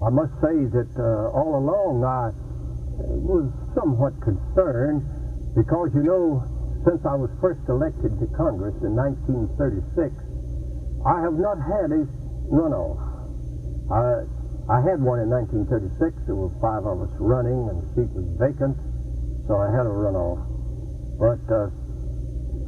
I must say that all along I was somewhat concerned because, you know, since I was first elected to Congress in 1936, I have not had a runoff. I had one in 1936. There were 5 of us running and the seat was vacant, so I had a runoff. But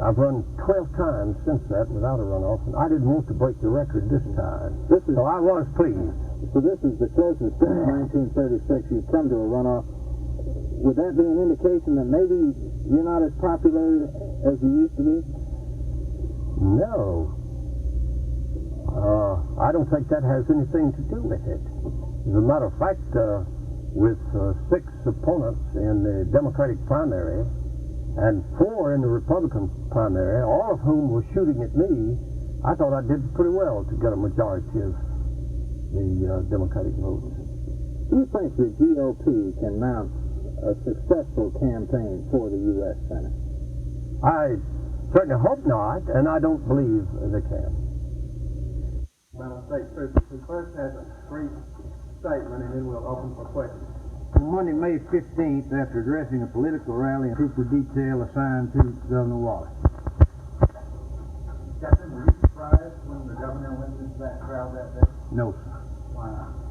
I've run 12 times since that without a runoff, and I didn't want to break the record this time. So I was pleased. So this is the closest since 1936 you've come to a runoff. Would that be an indication that maybe you're not as popular as you used to be? No. I don't think that has anything to do with it. As a matter of fact, with 6 opponents in the Democratic primary and 4 in the Republican primary, all of whom were shooting at me, I thought I did pretty well to get a majority of the Democratic votes. Do you think the GOP can mount a successful campaign for the U.S. Senate? I certainly hope not, and I don't believe they can. Madam State Trooper, we first have a brief statement and then we'll open for questions. On Monday, May 15th, after addressing a political rally, a trooper detail assigned to Governor Wallace. Captain, were you surprised when the governor went into that crowd that day? No, sir. Why not?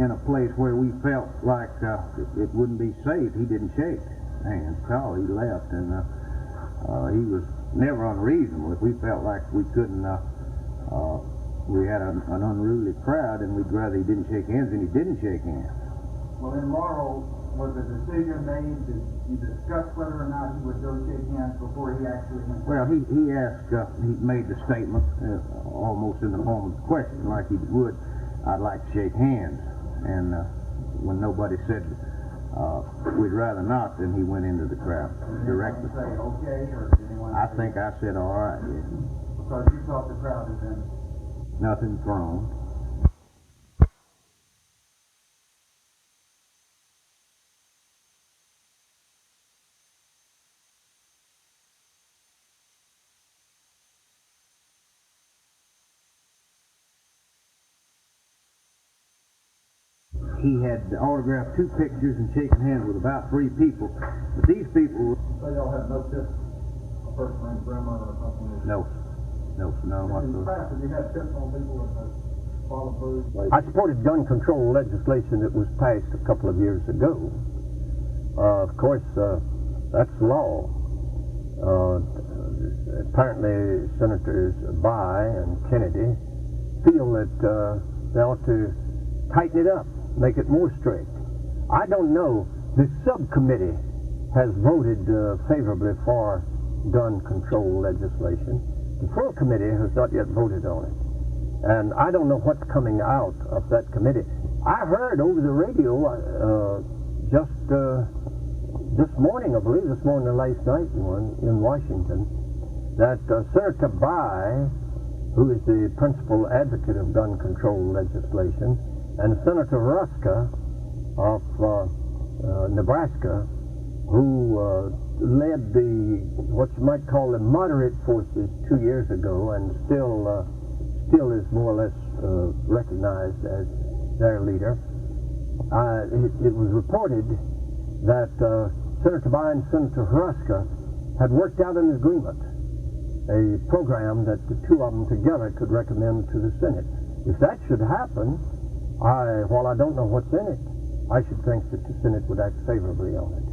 In a place where we felt like it wouldn't be safe, he didn't shake hands at all. He left, and he was never unreasonable. If we felt like we couldn't, we had an unruly crowd, and we'd rather he didn't shake hands, and he didn't shake hands. Well, in Laurel, was a decision made? Did you discuss whether or not he would go shake hands before he actually went? Well, he asked, he made the statement almost in the form of a question, like he would, I'd like to shake hands. And when nobody said we'd rather not, then he went into the crowd directly. Did anyone say okay, or did anyone I think I said all right. Yeah. Because you thought the crowd had been Nothing thrown. He had autographed 2 pictures and shaken hands with about 3 people. But these people... So y'all had no tips, a person named Bremer or something? No, none In the whatsoever. past, have you had tips on people that have followed through? I supported gun control legislation that was passed a couple of years ago. Of course, that's law. Apparently, Senators Bayh and Kennedy feel that they ought to tighten it up, make it more strict. I don't know. The subcommittee has voted favorably for gun control legislation. The full committee has not yet voted on it. And I don't know what's coming out of that committee. I heard over the radio just this morning, I believe, this morning or last night in Washington, that Senator Bayh, who is the principal advocate of gun control legislation, and Senator Ruska of Nebraska, who led the, what you might call the moderate forces 2 years ago and still is more or less recognized as their leader. It was reported that Senator Bayh and Senator Ruska had worked out an agreement, a program that the 2 of them together could recommend to the Senate. If that should happen, while I don't know what's in it, I should think that the Senate would act favorably on it.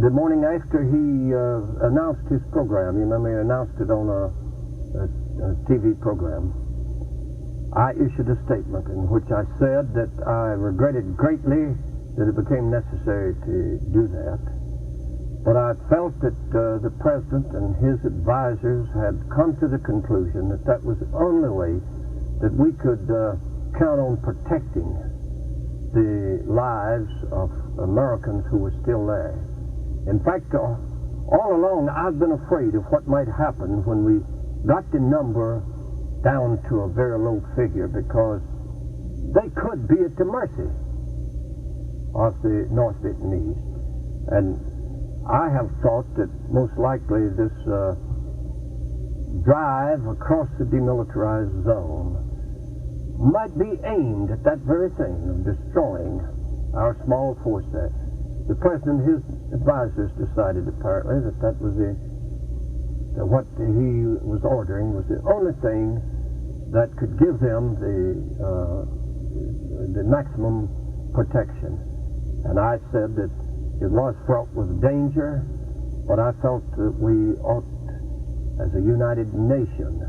the morning after he announced his program, you remember he announced it on a TV program, I issued a statement in which I said that I regretted greatly that it became necessary to do that, but I felt that the President and his advisors had come to the conclusion that that was the only way that we could count on protecting the lives of Americans who were still there. In fact, all along I've been afraid of what might happen when we got the number down to a very low figure, because they could be at the mercy of the North Vietnamese. And I have thought that most likely this drive across the demilitarized zone might be aimed at that very thing of destroying our small force there. The President and his advisors decided apparently that that was that what he was ordering was the only thing that could give them the maximum protection. And I said that it was fraught with danger, but I felt that we ought, as a united nation,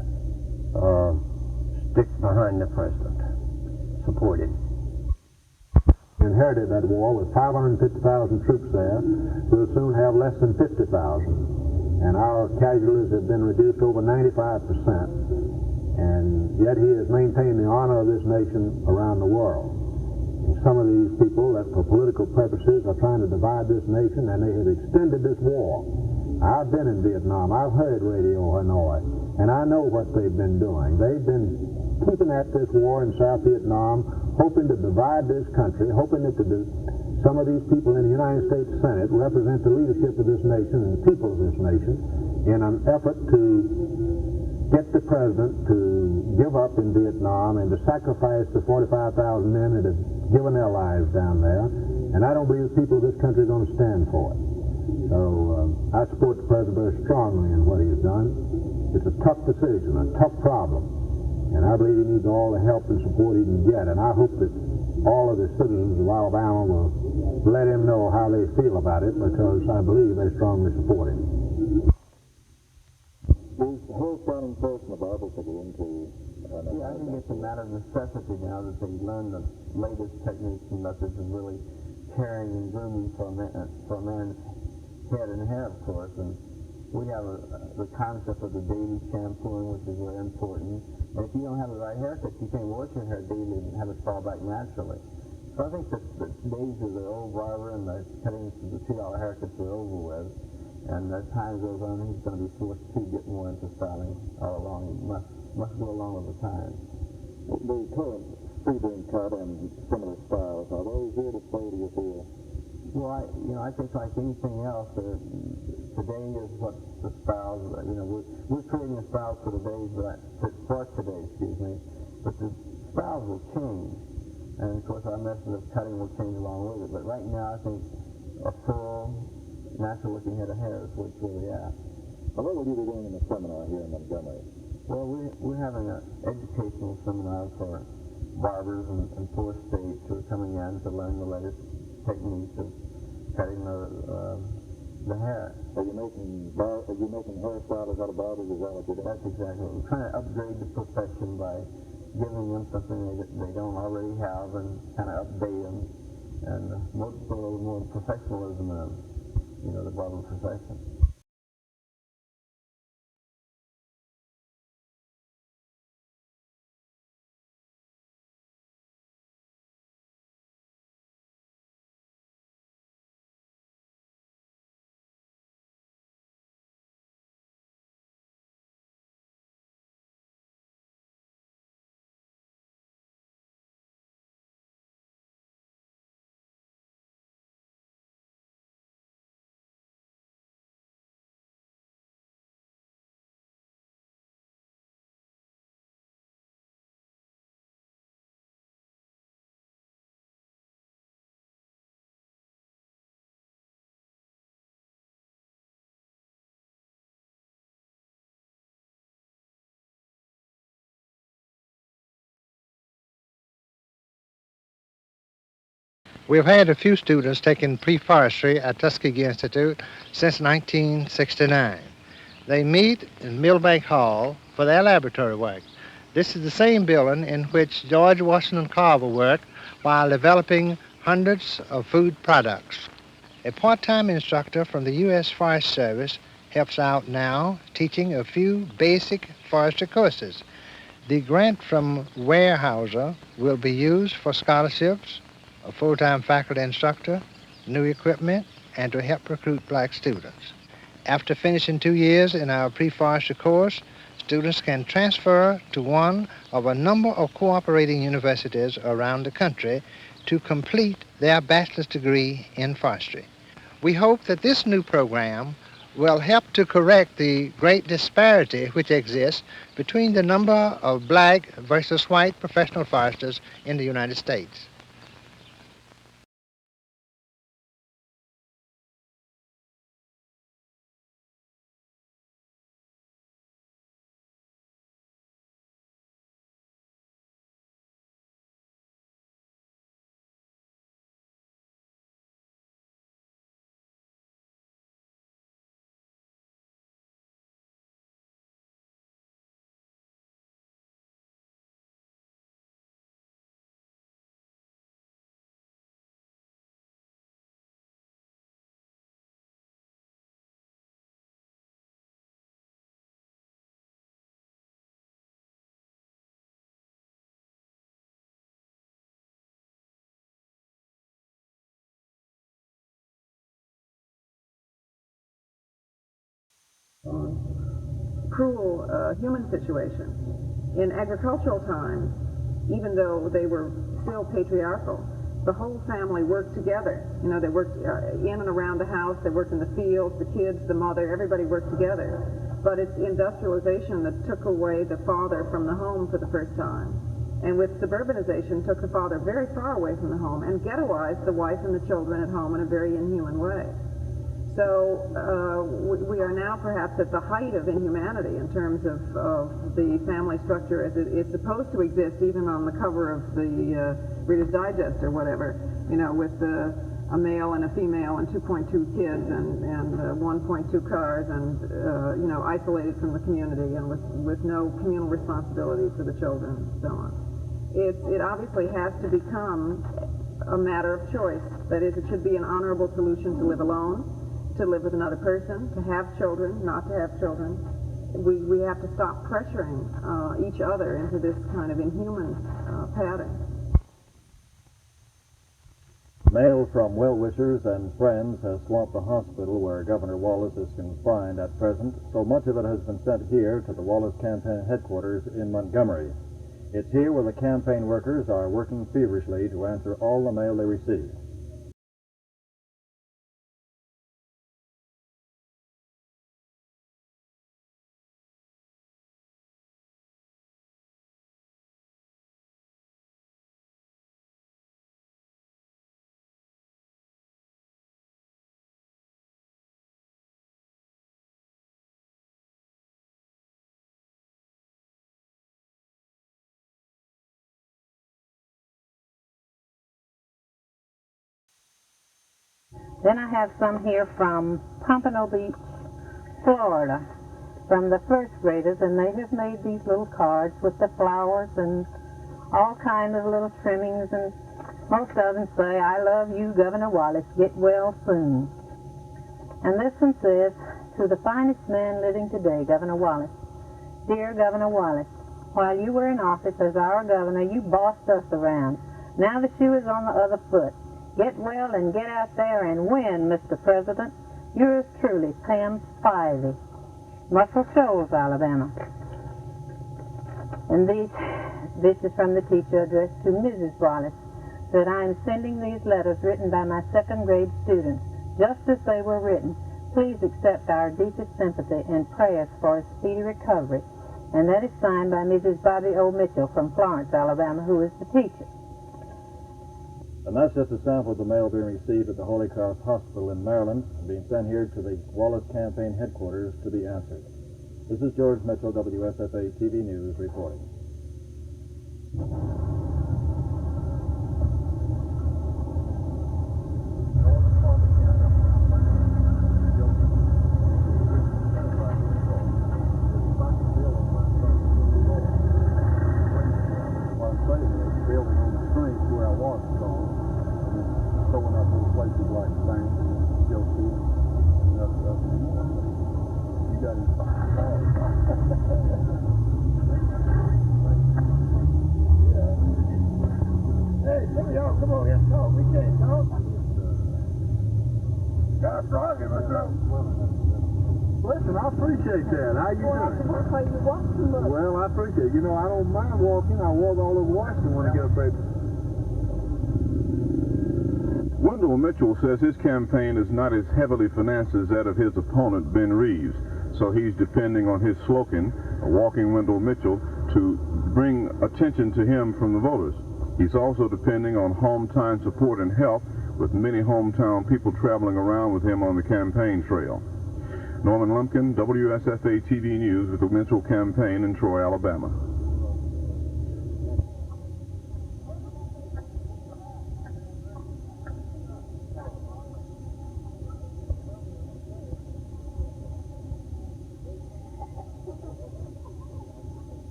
stick behind the President, support him. We inherited that war with 550,000 troops there. We'll soon have less than 50,000. And our casualties have been reduced over 95%. And yet he has maintained the honor of this nation around the world. And some of these people that for political purposes are trying to divide this nation, and they have extended this war. I've been in Vietnam. I've heard Radio Hanoi, and I know what they've been doing. They've been keeping at this war in South Vietnam, hoping to divide this country, hoping that some of these people in the United States Senate represent the leadership of this nation and the people of this nation in an effort to get the President to give up in Vietnam and to sacrifice the 45,000 men that have given their lives down there. And I don't believe the people of this country are going to stand for it. So I support the President very strongly in what he's done. It's a tough decision, a tough problem. And I believe he needs all the help and support he can get. And I hope that all of the citizens of Alabama will let him know how they feel about it, because I believe they strongly support him. Is horse-riding first in the Bible to go into? Yeah, I think it's a matter of necessity now that they learn the latest techniques and methods of really caring and grooming for a man's head and hair, of course. And we have the concept of the daily shampooing, which is very important. And if you don't have the right haircut, you can't wash your hair daily and have it fall back naturally. So I think that the days of the old barber and the cutting the $2 haircuts are over with. And as time goes on, he's going to be forced to get more into styling all along. He must go along with the times. The current freeboom cut and similar styles, are those here to stay to your feel? Well, I think like anything else, today is what the styles, we're creating the styles for today, but the styles will change. And of course our method of cutting will change along with it. But right now I think a full, natural-looking head of hair is where it's really at. Now, what will you be doing in the seminar here in Montgomery? Well, we're having an educational seminar for barbers and four states who are coming in to learn the latest techniques of cutting the hair. Are you making hairstyles out of barbers? Is that what you're doing? That's exactly what we're trying to upgrade the profession by giving them something they don't already have and kind of update them and put a little more professionalism in the barber profession. We've had a few students taking pre-forestry at Tuskegee Institute since 1969. They meet in Millbank Hall for their laboratory work. This is the same building in which George Washington Carver worked while developing hundreds of food products. A part-time instructor from the U.S. Forest Service helps out now teaching a few basic forestry courses. The grant from Weyerhaeuser will be used for scholarships, a full-time faculty instructor, new equipment, and to help recruit black students. After finishing 2 years in our pre-forestry course, students can transfer to one of a number of cooperating universities around the country to complete their bachelor's degree in forestry. We hope that this new program will help to correct the great disparity which exists between the number of black versus white professional foresters in the United States. Cruel human situation. In agricultural times, even though they were still patriarchal, the whole family worked together. You know, they worked in and around the house, they worked in the fields, the kids, the mother, everybody worked together. But it's industrialization that took away the father from the home for the first time. And with suburbanization, took the father very far away from the home and ghettoized the wife and the children at home in a very inhuman way. So we are now perhaps at the height of inhumanity in terms of the family structure as it is supposed to exist, even on the cover of the Reader's Digest or whatever, you know, with a male and a female and 2.2 kids and 1.2 cars and, you know, isolated from the community and with no communal responsibility for the children and so on. It obviously has to become a matter of choice. That is, it should be an honorable solution to live alone, to live with another person, to have children, not to have children. We have to stop pressuring each other into this kind of inhuman pattern. Mail from well-wishers and friends has swamped the hospital where Governor Wallace is confined at present, so much of it has been sent here to the Wallace campaign headquarters in Montgomery. It's here where the campaign workers are working feverishly to answer all the mail they receive. Then I have some here from Pompano Beach, Florida, from the first graders, and they have made these little cards with the flowers and all kinds of little trimmings, and most of them say, "I love you, Governor Wallace, get well soon." And this one says, "To the finest man living today, Governor Wallace. Dear Governor Wallace, while you were in office as our governor, you bossed us around. Now the shoe is on the other foot. Get well and get out there and win, Mr. President. Yours truly, Pam Spivey, Muscle Shoals, Alabama." And this is from the teacher addressed to Mrs. Wallace. Said, "I am sending these letters written by my second grade students, just as they were written. Please accept our deepest sympathy and prayers for a speedy recovery." And that is signed by Mrs. Bobby O. Mitchell from Florence, Alabama, who is the teacher. And that's just a sample of the mail being received at the Holy Cross Hospital in Maryland, being sent here to the Wallace campaign headquarters to be answered. This is George Mitchell, WSFA TV News, reporting. got his Hey, some of y'all come over here and talk. We can't talk. Got a frog in my throat. Listen, I appreciate that. How you doing? Well, I appreciate it. You know, I don't mind walking. I walk all over Washington when I get a paper. Wendell Mitchell says his campaign is not as heavily financed as that of his opponent, Ben Reeves. So he's depending on his slogan, Walking Wendell Mitchell, to bring attention to him from the voters. He's also depending on hometown support and help, with many hometown people traveling around with him on the campaign trail. Norman Lumpkin, WSFA TV News, with the Mitchell campaign in Troy, Alabama.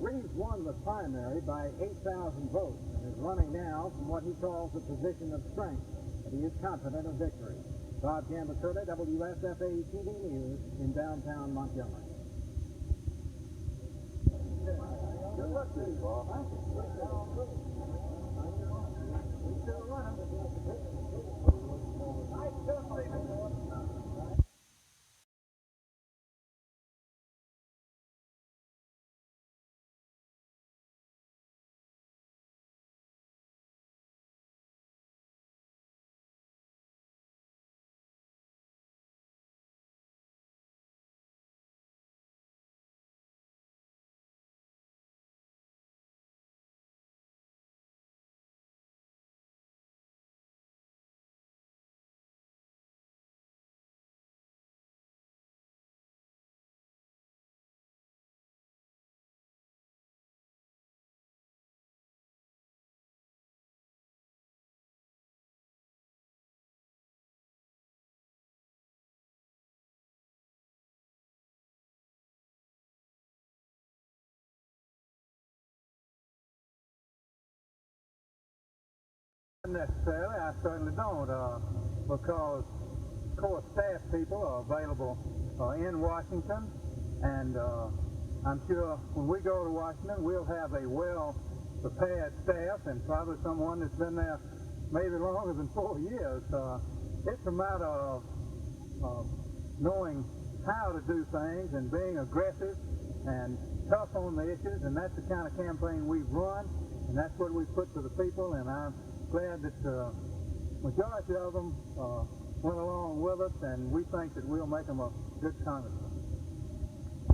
Reeves won the primary by 8,000 votes and is running now from what he calls a position of strength, but he is confident of victory. Bob Gambacoda, WSFA TV News in downtown Montgomery. Good luck to you, Bob. Thank you. Necessarily, I certainly don't, because core staff people are available in Washington, and I'm sure when we go to Washington, we'll have a well-prepared staff and probably someone that's been there maybe longer than 4 years. It's a matter of knowing how to do things and being aggressive and tough on the issues, and that's the kind of campaign we've run, and that's what we put to the people, and I'm glad that the majority of them went along with us, and we think that we'll make them a good congressman.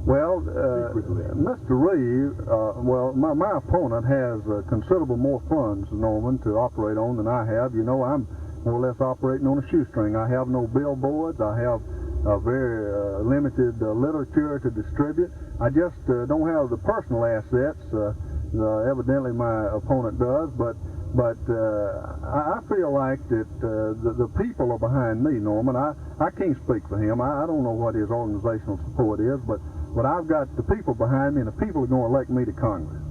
Well, Mr. Reeves, my opponent has considerable more funds, Norman, to operate on than I have. You know, I'm more or less operating on a shoestring. I have no billboards. I have very limited literature to distribute. I just don't have the personal assets. Evidently, my opponent does, but I feel like that the people are behind me, Norman. I can't speak for him. I don't know what his organizational support is, but I've got the people behind me, and the people are going to elect me to Congress.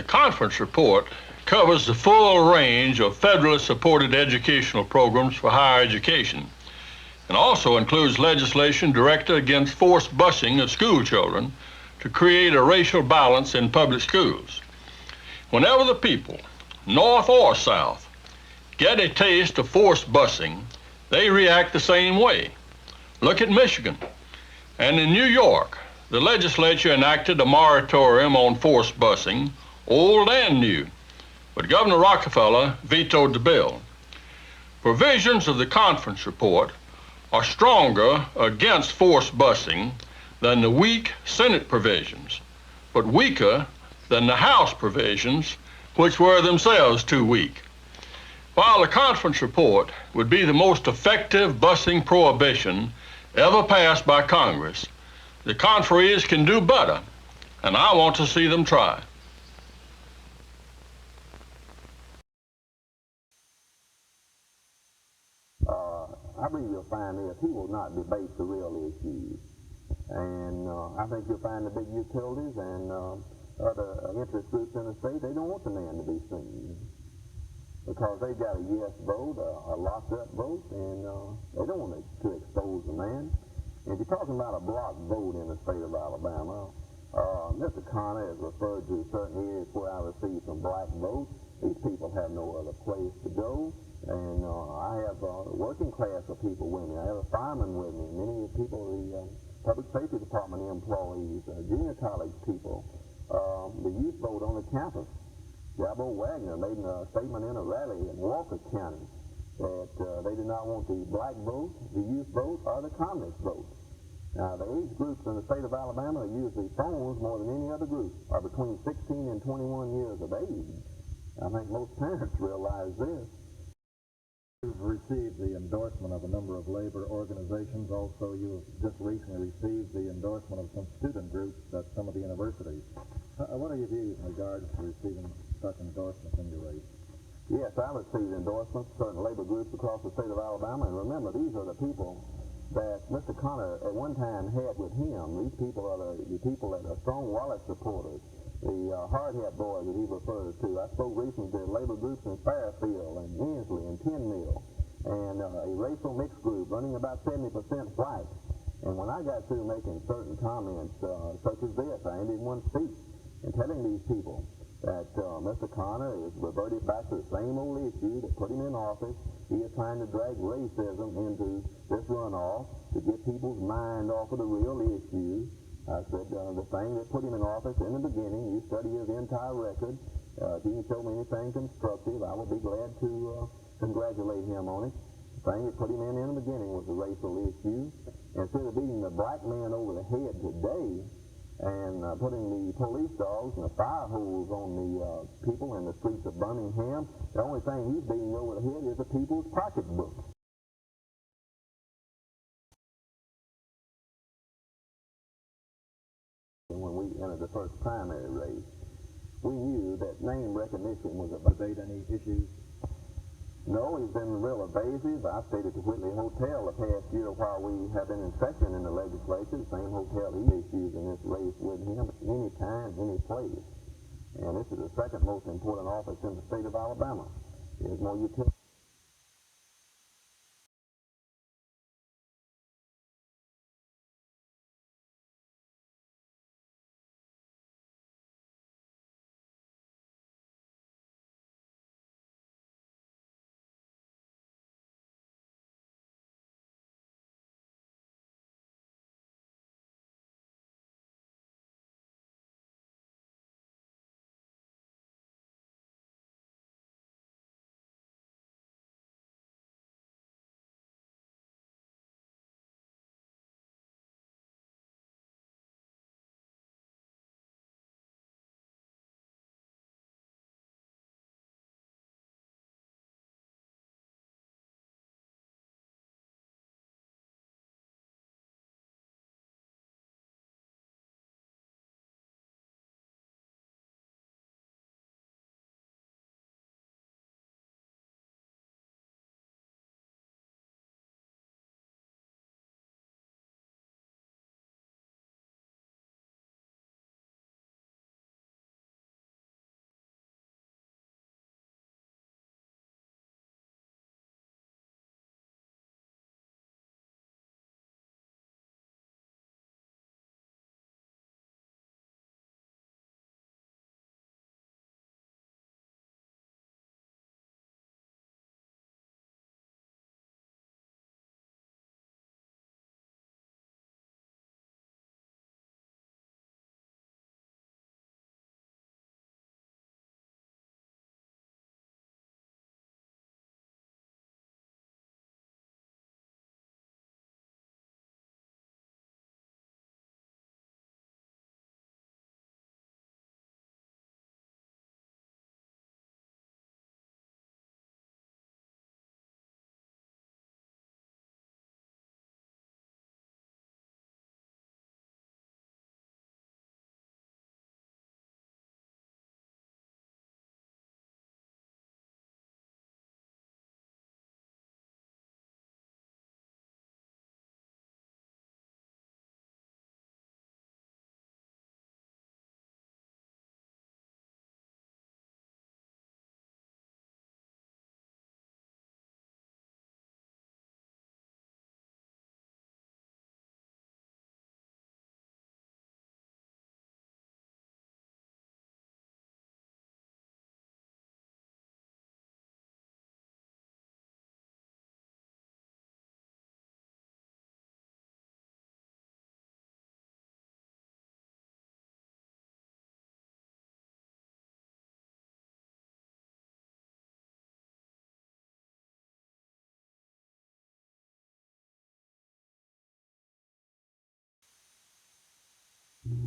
The conference report covers the full range of federally supported educational programs for higher education and also includes legislation directed against forced busing of school children to create a racial balance in public schools. Whenever the people, North or South, get a taste of forced busing, they react the same way. Look at Michigan. And in New York, the legislature enacted a moratorium on forced busing, old and new, but Governor Rockefeller vetoed the bill. Provisions of the conference report are stronger against forced busing than the weak Senate provisions, but weaker than the House provisions, which were themselves too weak. While the conference report would be the most effective busing prohibition ever passed by Congress, the conferees can do better, and I want to see them try. I believe you'll find this, he will not debate the real issues. And I think you'll find the big utilities and other interest groups in the state, they don't want the man to be seen. Because they've got a yes vote, a locked up vote, and they don't want to expose the man. And if you're talking about a block vote in the state of Alabama, Mr. Connor has referred to certain areas where I received some black votes. These people have no other place to go. And I have working class of people with me. I have a fireman with me. Many people, the public safety department employees, junior college people, the youth vote on the campus. Jabbo Wagner made a statement in a rally in Walker County that they did not want the black vote, the youth vote, or the communist vote. Now, the age groups in the state of Alabama that use these phones more than any other group are between 16 and 21 years of age. I think most parents realize this. You've received the endorsement of a number of labor organizations. Also, you have just recently received the endorsement of some student groups at some of the universities. What are your views in regards to receiving such endorsements in your race? Yes, I received endorsements from certain labor groups across the state of Alabama. And remember, these are the people that Mr. Connor at one time had with him. These people are the people that are strong Wallace supporters, the hard hat boys that he refers to. I spoke recently to labor groups in Fairfield and Hensley and Tin Mill, and a racial mixed group running about 70% white. And when I got through making certain comments, such as this, I ended one speech and telling these people that Mr. Connor is reverted back to the same old issue that put him in office. He is trying to drag racism into this runoff to get people's mind off of the real issue. I said the thing that put him in office in the beginning, you study his entire record. If he can show me anything constructive, I will be glad to congratulate him on it. The thing that put him in the beginning was the racial issue. Instead of beating the black man over the head today, and putting the police dogs and the fire hose on the people in the streets of Birmingham, the only thing he's beating over the head is the people's pocketbooks. When we entered the first primary race, we knew that name recognition was a debate any issues. No, he's been real evasive. I stayed at the Whitley Hotel the past year while we have been in session in the legislature, the same hotel he issues in this race with him, any time, any place. And this is the second most important office in the state of Alabama. There's more utility.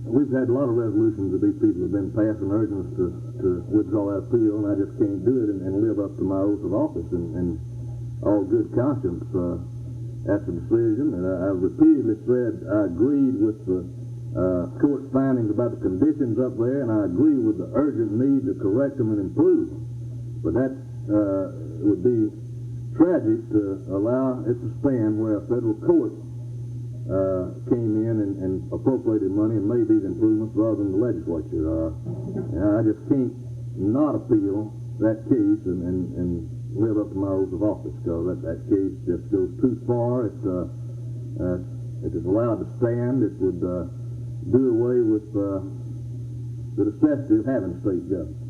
we've had a lot of resolutions that these people have been passing urging us to withdraw that appeal, and I just can't do it and live up to my oath of office and all good conscience. That's a decision, and I've repeatedly said I agreed with the court's findings about the conditions up there, and I agree with the urgent need to correct them and improve them. But that would be tragic to allow it to stand where a federal court came in and appropriated money and made these improvements rather than the legislature. I just can't not appeal that case and live up to my oath of office, because that case just goes too far. If it's allowed to stand, it would do away with the necessity of having a state government.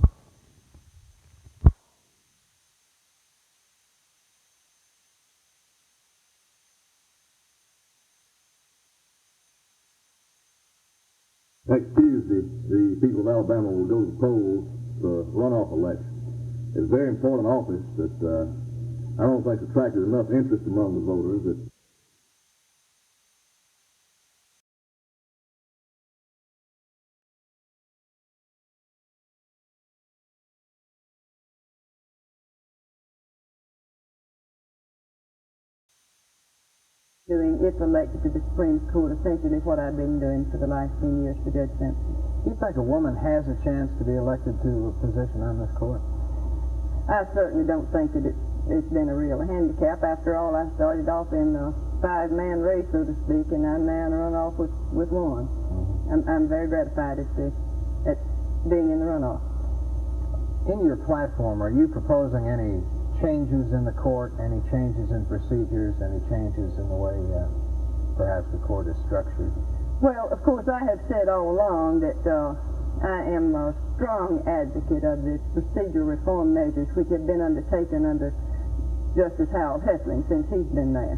Next Tuesday, the people of Alabama will go to the polls for runoff election. It's a very important office that I don't think attracted enough interest among the voters. Doing, if elected to the Supreme Court, essentially what I've been doing for the last 10 years for Judge Simpson. Do you think a woman has a chance to be elected to a position on this court? I certainly don't think that it's been a real handicap. After all, I started off in a 5-man race, so to speak, and I'm now run off with one. I'm very gratified at being in the runoff. In your platform, are you proposing any changes in the court, any changes in procedures, any changes in the way perhaps the court is structured? Well, of course, I have said all along that I am a strong advocate of the procedural reform measures which have been undertaken under Justice Harold Heffling since he's been there.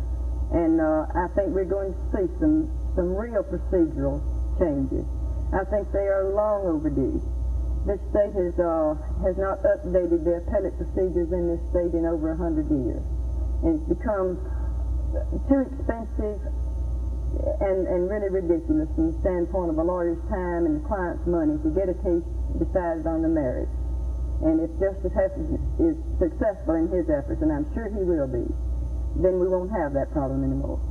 And I think we're going to see some real procedural changes. I think they are long overdue. This state has not updated the appellate procedures in this state in over 100 years. And it's become too expensive and really ridiculous from the standpoint of a lawyer's time and the client's money to get a case decided on the merits. And if Justice Heffling is successful in his efforts, and I'm sure he will be, then we won't have that problem anymore.